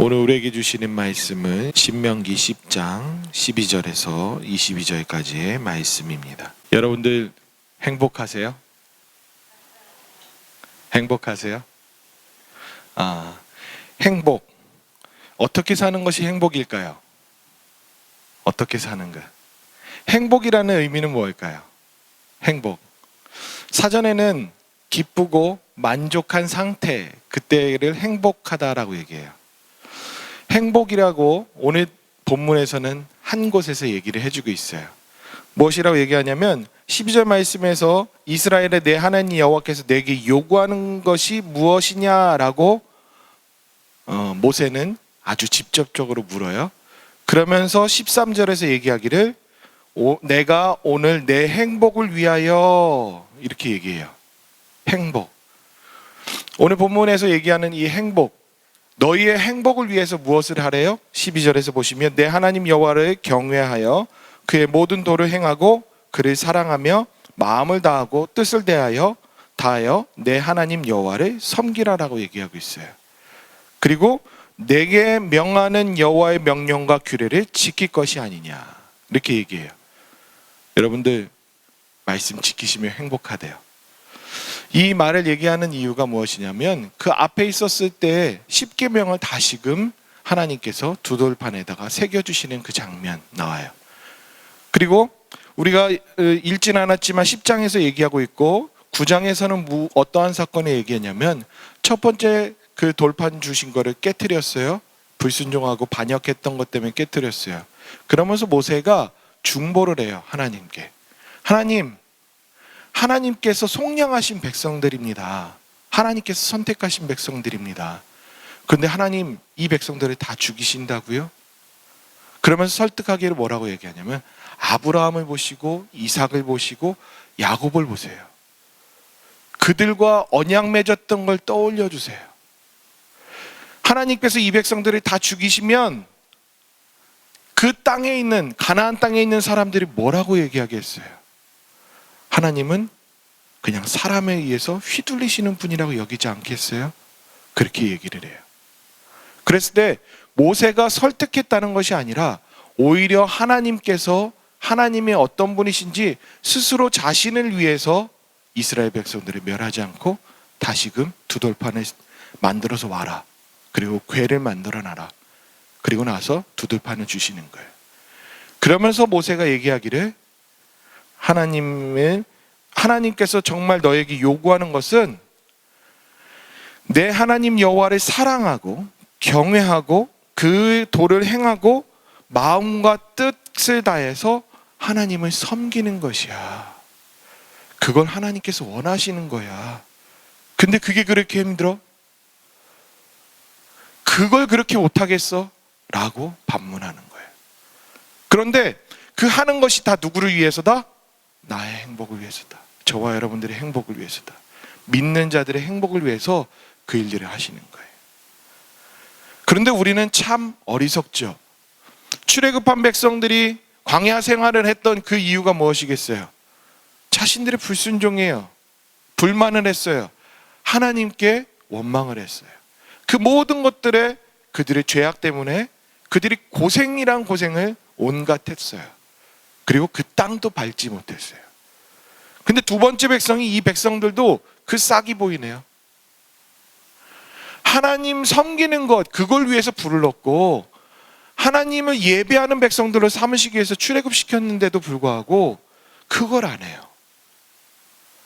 오늘 우리에게 주시는 말씀은 신명기 10장 12절에서 22절까지의 말씀입니다. 여러분들 행복하세요? 행복하세요? 행복. 어떻게 사는 것이 행복일까요? 어떻게 사는가? 행복이라는 의미는 무엇일까요? 행복. 사전에는 기쁘고 만족한 상태, 그때를 행복하다라고 얘기해요. 행복이라고 오늘 본문에서는 한 곳에서 얘기를 해주고 있어요. 무엇이라고 얘기하냐면 12절 말씀에서 이스라엘의 내 하나님 여호와께서 내게 요구하는 것이 무엇이냐라고 모세는 아주 직접적으로 물어요. 그러면서 13절에서 얘기하기를 내가 오늘 내 행복을 위하여 이렇게 얘기해요. 행복. 오늘 본문에서 얘기하는 이 행복, 너희의 행복을 위해서 무엇을 하래요? 12절에서 보시면 내 하나님 여호와를 경외하여 그의 모든 도를 행하고 그를 사랑하며 마음을 다하고 뜻을 다하여 내 하나님 여호와를 섬기라라고 얘기하고 있어요. 그리고 내게 명하는 여호와의 명령과 규례를 지킬 것이 아니냐 이렇게 얘기해요. 여러분들 말씀 지키시면 행복하대요. 이 말을 얘기하는 이유가 무엇이냐면 그 앞에 있었을 때 10계명을 다시금 하나님께서 두 돌판에다가 새겨주시는 그 장면 나와요. 그리고 우리가 읽진 않았지만 10장에서 얘기하고 있고 9장에서는 어떠한 사건을 얘기하냐면 첫 번째 그 돌판 주신 거를 깨트렸어요. 불순종하고 반역했던 것 때문에 깨트렸어요. 그러면서 모세가 중보를 해요. 하나님께. 하나님께서 속량하신 백성들입니다. 하나님께서 선택하신 백성들입니다. 그런데 하나님 이 백성들을 다 죽이신다고요? 그러면서 설득하기를 뭐라고 얘기하냐면 아브라함을 보시고 이삭을 보시고 야곱을 보세요. 그들과 언약 맺었던 걸 떠올려 주세요. 하나님께서 이 백성들을 다 죽이시면 그 땅에 있는 가나안 땅에 있는 사람들이 뭐라고 얘기하겠어요? 하나님은 그냥 사람에 의해서 휘둘리시는 분이라고 여기지 않겠어요? 그렇게 얘기를 해요. 그랬을 때 모세가 설득했다는 것이 아니라 오히려 하나님께서 하나님의 어떤 분이신지 스스로 자신을 위해서 이스라엘 백성들을 멸하지 않고 다시금 두 돌판을 만들어서 와라. 그리고 궤를 만들어 놔라. 그리고 나서 두 돌판을 주시는 거예요. 그러면서 모세가 얘기하기를 하나님께서 정말 너에게 요구하는 것은 내 하나님 여호와를 사랑하고 경외하고 그 도를 행하고 마음과 뜻을 다해서 하나님을 섬기는 것이야. 그걸 하나님께서 원하시는 거야. 근데 그게 그렇게 힘들어? 그걸 그렇게 못하겠어? 라고 반문하는 거예요. 그런데 그 하는 것이 다 누구를 위해서다? 나의 행복을 위해서다. 저와 여러분들의 행복을 위해서다. 믿는 자들의 행복을 위해서 그 일들을 하시는 거예요. 그런데 우리는 참 어리석죠. 출애굽한 백성들이 광야 생활을 했던 그 이유가 무엇이겠어요? 자신들의 불순종이에요. 불만을 했어요. 하나님께 원망을 했어요. 그 모든 것들에 그들의 죄악 때문에 그들이 고생이란 고생을 온갖 했어요. 그리고 그 땅도 밟지 못했어요. 근데 두 번째 백성이 이 백성들도 그 싹이 보이네요. 하나님 섬기는 것, 그걸 위해서 불을 넣고 하나님을 예배하는 백성들을 삼으시기 위해서 출애굽시켰는데도 불구하고 그걸 안 해요.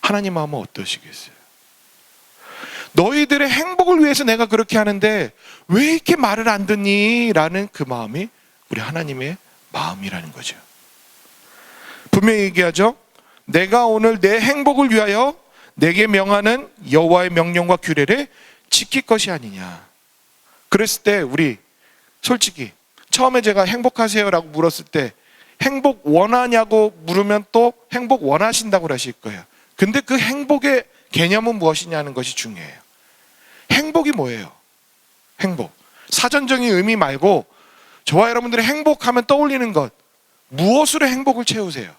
하나님 마음은 어떠시겠어요? 너희들의 행복을 위해서 내가 그렇게 하는데 왜 이렇게 말을 안 듣니? 라는 그 마음이 우리 하나님의 마음이라는 거죠. 분명히 얘기하죠. 내가 오늘 내 행복을 위하여 내게 명하는 여호와의 명령과 규례를 지킬 것이 아니냐. 그랬을 때 우리 솔직히 처음에 제가 행복하세요라고 물었을 때 행복 원하냐고 물으면 또 행복 원하신다고 하실 거예요. 근데 그 행복의 개념은 무엇이냐는 것이 중요해요. 행복이 뭐예요? 행복. 사전적인 의미 말고 저와 여러분들이 행복하면 떠올리는 것, 무엇으로 행복을 채우세요?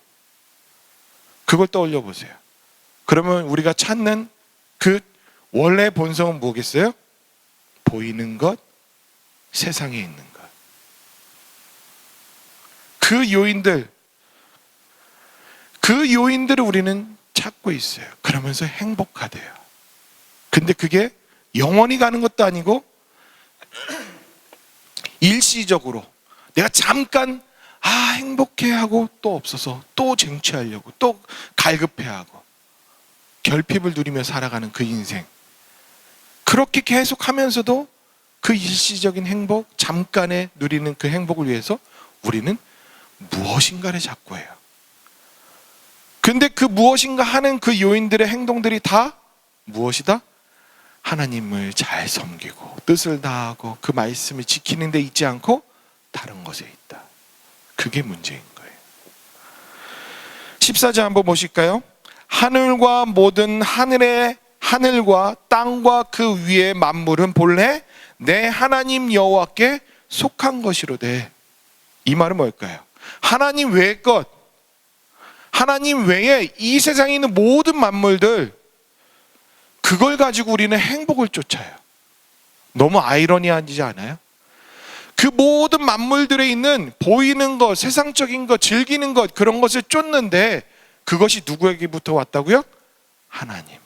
그걸 떠올려 보세요. 그러면 우리가 찾는 그 원래 본성은 뭐겠어요? 보이는 것, 세상에 있는 것. 그 요인들을 우리는 찾고 있어요. 그러면서 행복하대요. 근데 그게 영원히 가는 것도 아니고 일시적으로 내가 잠깐 행복해 하고 또 없어서 또 쟁취하려고 또 갈급해하고 결핍을 누리며 살아가는 그 인생. 그렇게 계속하면서도 그 일시적인 행복, 잠깐에 누리는 그 행복을 위해서 우리는 무엇인가를 찾고 해요. 근데 그 무엇인가 하는 그 요인들의 행동들이 다 무엇이다? 하나님을 잘 섬기고 뜻을 다하고 그 말씀을 지키는 데 있지 않고 다른 것에 있다. 그게 문제인 거예요. 14절 한번 보실까요? 하늘과 모든 하늘과 땅과 그 위의 만물은 본래 내 하나님 여호와께 속한 것이로되. 이 말은 뭘까요? 하나님 외의 것, 하나님 외에 이 세상에 있는 모든 만물들, 그걸 가지고 우리는 행복을 쫓아요. 너무 아이러니하지 않아요? 그 모든 만물들에 있는 보이는 것, 세상적인 것, 즐기는 것, 그런 것을 쫓는데 그것이 누구에게부터 왔다고요? 하나님.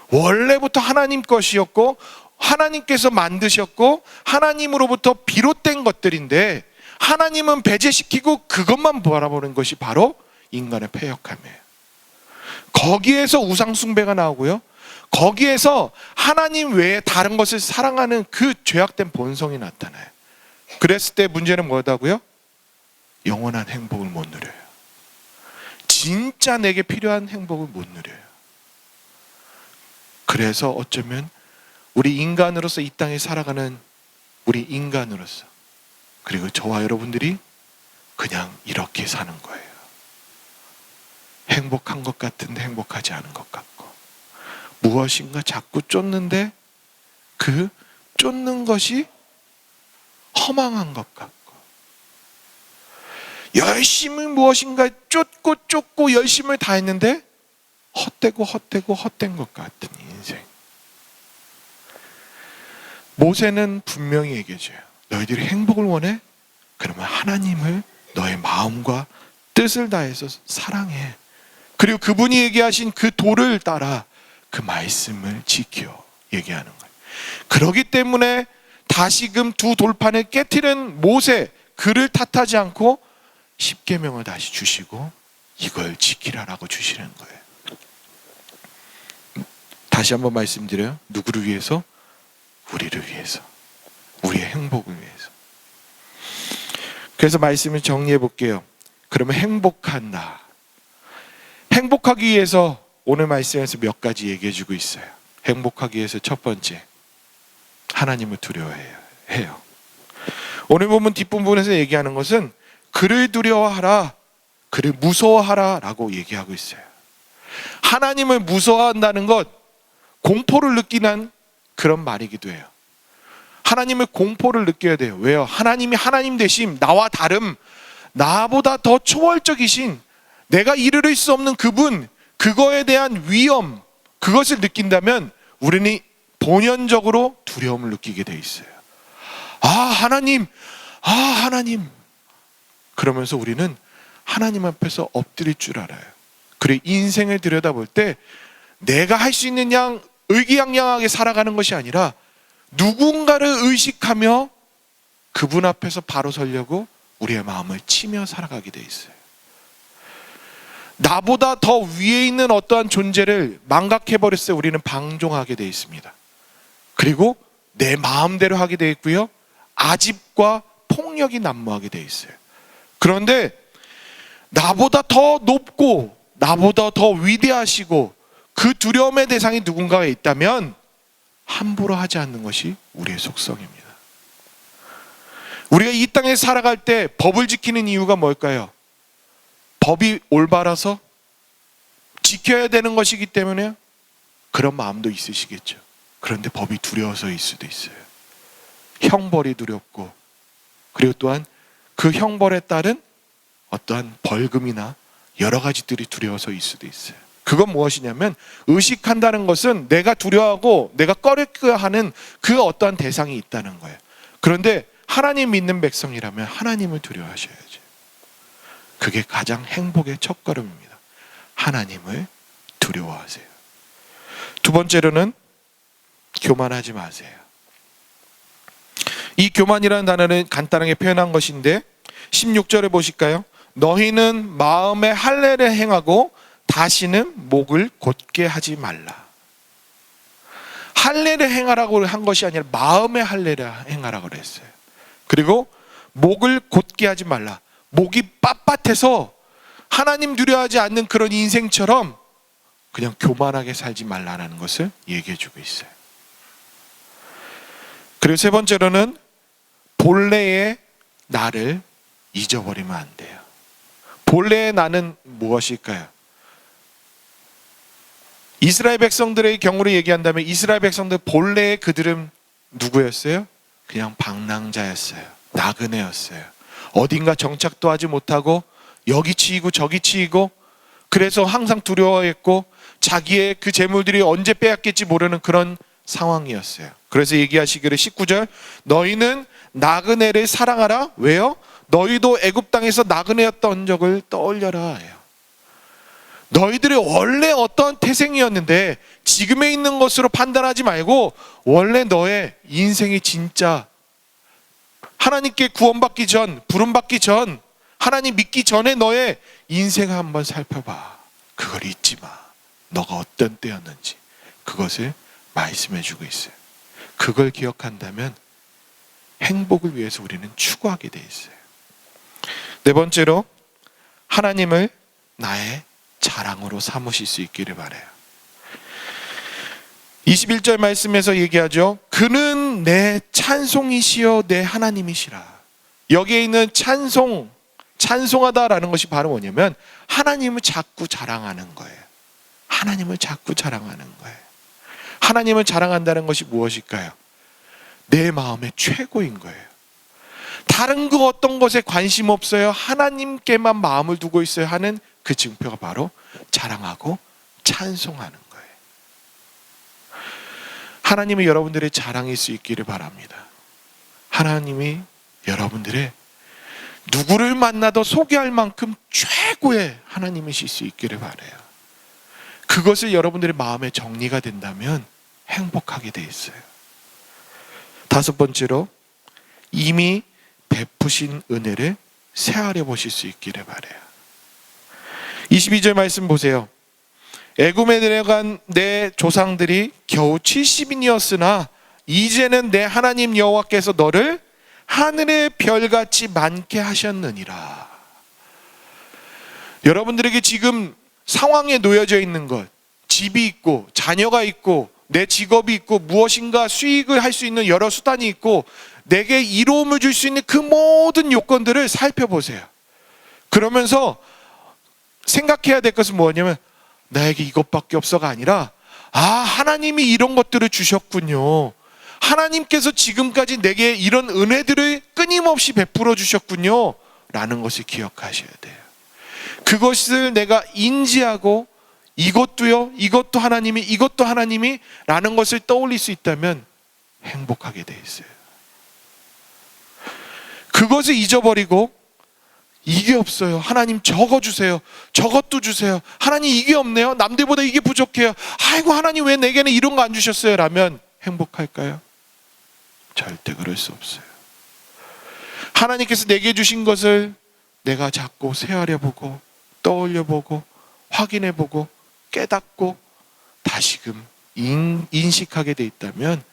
원래부터 하나님 것이었고 하나님께서 만드셨고 하나님으로부터 비롯된 것들인데 하나님은 배제시키고 그것만 바라보는 것이 바로 인간의 패역함이에요. 거기에서 우상숭배가 나오고요. 거기에서 하나님 외에 다른 것을 사랑하는 그 죄악된 본성이 나타나요. 그랬을 때 문제는 뭐다고요? 영원한 행복을 못 누려요. 진짜 내게 필요한 행복을 못 누려요. 그래서 어쩌면 우리 인간으로서 이 땅에 살아가는 우리 인간으로서, 그리고 저와 여러분들이 그냥 이렇게 사는 거예요. 행복한 것 같은데 행복하지 않은 것 같고, 무엇인가 자꾸 쫓는데 그 쫓는 것이 허망한 것 같고, 열심히 무엇인가 쫓고 열심을 다했는데 헛된 것 같은 인생. 모세는 분명히 얘기해줘요. 너희들이 행복을 원해? 그러면 하나님을 너의 마음과 뜻을 다해서 사랑해. 그리고 그분이 얘기하신 그 도를 따라 그 말씀을 지켜 얘기하는 거예요. 그렇기 때문에 다시금 두 돌판을 깨트린 모세, 그를 탓하지 않고 십계명을 다시 주시고 이걸 지키라라고 주시는 거예요. 다시 한번 말씀드려요. 누구를 위해서? 우리를 위해서. 우리의 행복을 위해서. 그래서 말씀을 정리해 볼게요. 그러면 행복한다. 행복하기 위해서 오늘 말씀에서 몇 가지 얘기해 주고 있어요. 행복하기 위해서 첫 번째, 하나님을 두려워해요. 오늘 본문 뒷부분에서 얘기하는 것은 그를 두려워하라, 그를 무서워하라 라고 얘기하고 있어요. 하나님을 무서워한다는 것, 공포를 느끼는 그런 말이기도 해요. 하나님을 공포를 느껴야 돼요. 왜요? 하나님이 하나님 되심, 나와 다름, 나보다 더 초월적이신, 내가 이르를 수 없는 그분, 그거에 대한 위험, 그것을 느낀다면 우리는 본연적으로 두려움을 느끼게 돼 있어요. 하나님. 그러면서 우리는 하나님 앞에서 엎드릴 줄 알아요. 그리고 인생을 들여다볼 때 내가 할 수 있는 양 의기양양하게 살아가는 것이 아니라 누군가를 의식하며 그분 앞에서 바로 서려고 우리의 마음을 치며 살아가게 돼 있어요. 나보다 더 위에 있는 어떠한 존재를 망각해버렸을 때 우리는 방종하게 돼 있습니다. 그리고 내 마음대로 하게 돼 있고요, 아집과 폭력이 난무하게 돼 있어요. 그런데 나보다 더 높고 나보다 더 위대하시고 그 두려움의 대상이 누군가가 있다면 함부로 하지 않는 것이 우리의 속성입니다. 우리가 이 땅에 살아갈 때 법을 지키는 이유가 뭘까요? 법이 올바라서 지켜야 되는 것이기 때문에 그런 마음도 있으시겠죠. 그런데 법이 두려워서일 수도 있어요. 형벌이 두렵고, 그리고 또한 그 형벌에 따른 어떠한 벌금이나 여러 가지들이 두려워서일 수도 있어요. 그건 무엇이냐면, 의식한다는 것은 내가 두려워하고 내가 꺼려하는 그 어떠한 대상이 있다는 거예요. 그런데 하나님 믿는 백성이라면 하나님을 두려워하셔야죠. 그게 가장 행복의 첫걸음입니다. 하나님을 두려워하세요. 두 번째로는 교만하지 마세요. 이 교만이라는 단어는 간단하게 표현한 것인데 16절에 보실까요? 너희는 마음에 할례를 행하고 다시는 목을 곧게 하지 말라. 할례를 행하라고 한 것이 아니라 마음에 할례를 행하라고 그랬어요. 그리고 목을 곧게 하지 말라. 목이 빳빳해서 하나님 두려워하지 않는 그런 인생처럼 그냥 교만하게 살지 말라는 것을 얘기해 주고 있어요. 그리고 세 번째로는 본래의 나를 잊어버리면 안 돼요. 본래의 나는 무엇일까요? 이스라엘 백성들의 경우를 얘기한다면 이스라엘 백성들 본래의 그들은 누구였어요? 그냥 방랑자였어요. 나그네였어요. 어딘가 정착도 하지 못하고 여기 치이고 저기 치이고 그래서 항상 두려워했고 자기의 그 재물들이 언제 빼앗길지 모르는 그런 상황이었어요. 그래서 얘기하시기를 19절 너희는 나그네를 사랑하라. 왜요? 너희도 애굽 땅에서 나그네였던 적을 떠올려라 해요. 너희들이 원래 어떤 태생이었는데 지금에 있는 것으로 판단하지 말고 원래 너의 인생이 진짜 하나님께 구원받기 전, 부름받기 전, 하나님 믿기 전에 너의 인생을 한번 살펴봐. 그걸 잊지 마. 너가 어떤 때였는지 그것을 말씀해 주고 있어요. 그걸 기억한다면 행복을 위해서 우리는 추구하게 돼 있어요. 네 번째로 하나님을 나의 자랑으로 삼으실 수 있기를 바라요. 21절 말씀에서 얘기하죠. 그는 내 찬송이시여 내 하나님이시라. 여기에 있는 찬송하다라는 것이 바로 뭐냐면 하나님을 자꾸 자랑하는 거예요. 하나님을 자꾸 자랑하는 거예요. 하나님을 자랑한다는 것이 무엇일까요? 내 마음의 최고인 거예요. 다른 그 어떤 것에 관심 없어요. 하나님께만 마음을 두고 있어요 하는 그 증표가 바로 자랑하고 찬송하는 거예요. 하나님이 여러분들의 자랑일 수 있기를 바랍니다. 하나님이 여러분들의 누구를 만나도 소개할 만큼 최고의 하나님이실 수 있기를 바라요. 그것을 여러분들의 마음에 정리가 된다면 행복하게 돼 있어요. 다섯 번째로 이미 베푸신 은혜를 새하려 보실 수 있기를 바라요. 22절 말씀 보세요. 애굽에 내려간 내 조상들이 겨우 70인이었으나 이제는 내 하나님 여호와께서 너를 하늘의 별같이 많게 하셨느니라. 여러분들에게 지금 상황에 놓여져 있는 것, 집이 있고 자녀가 있고 내 직업이 있고 무엇인가 수익을 할 수 있는 여러 수단이 있고 내게 이로움을 줄 수 있는 그 모든 요건들을 살펴보세요. 그러면서 생각해야 될 것은 뭐냐면 나에게 이것밖에 없어가 아니라 하나님이 이런 것들을 주셨군요. 하나님께서 지금까지 내게 이런 은혜들을 끊임없이 베풀어 주셨군요 라는 것을 기억하셔야 돼요. 그것을 내가 인지하고 이것도요, 이것도 하나님이 라는 것을 떠올릴 수 있다면 행복하게 돼 있어요. 그것을 잊어버리고 이게 없어요. 하나님 저거 주세요. 저것도 주세요. 하나님 이게 없네요. 남들보다 이게 부족해요. 아이고 하나님 왜 내게는 이런 거 안 주셨어요? 라면 행복할까요? 절대 그럴 수 없어요. 하나님께서 내게 주신 것을 내가 자꾸 새하려보고 떠올려보고 확인해보고 깨닫고 다시금 인식하게 돼 있다면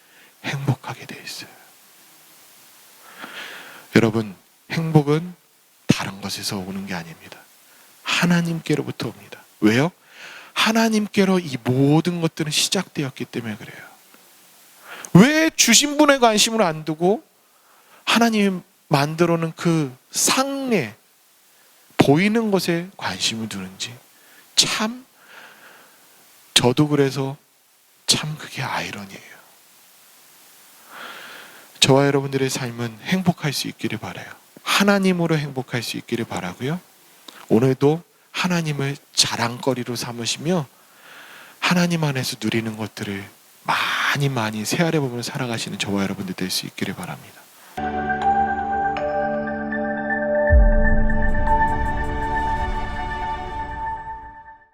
행복하게 돼 있어요. 여러분, 행복은 다른 것에서 오는 게 아닙니다. 하나님께로부터 옵니다. 왜요? 하나님께로 이 모든 것들은 시작되었기 때문에 그래요. 왜 주신 분의 관심을 안 두고 하나님이 만들어 놓은 그 상례, 보이는 것에 관심을 두는지 참 저도 그래서 참 그게 아이러니예요. 저와 여러분들의 삶은 행복할 수 있기를 바라요. 하나님으로 행복할 수 있기를 바라고요. 오늘도 하나님을 자랑거리로 삼으시며 하나님 안에서 누리는 것들을 많이 새아려 보며 살아가시는 저와 여러분들 될 수 있기를 바랍니다.